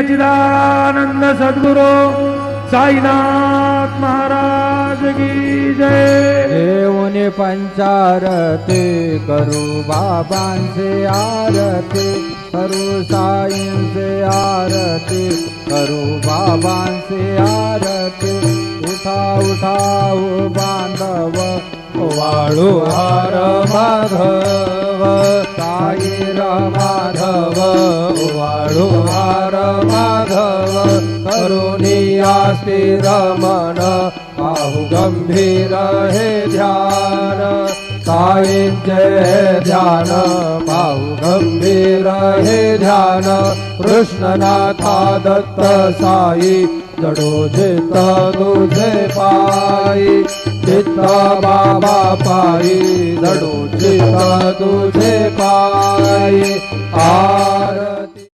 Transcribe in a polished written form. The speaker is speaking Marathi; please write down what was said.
सच्चिदानंद सद्गुरु साईनाथ महाराज की जय। देवने पंचारती करू बाबांचे आरती, करू साईंचे आरती, करू बाबांचे आरती। उठा उठा ओ बांधव वाळू हार माधव, साई माधव वाळू हार माधव। करुणी आस्ती रमण पाहु गंभीर हे ध्यान, साईंचे ध्यान पाहु गंभीर हे ध्यान। कृष्णनाथा दत्त साई जडो चित्त तुझे पायी, चित्त बाबा पायी जडो चित्त तुझे पायी। आरती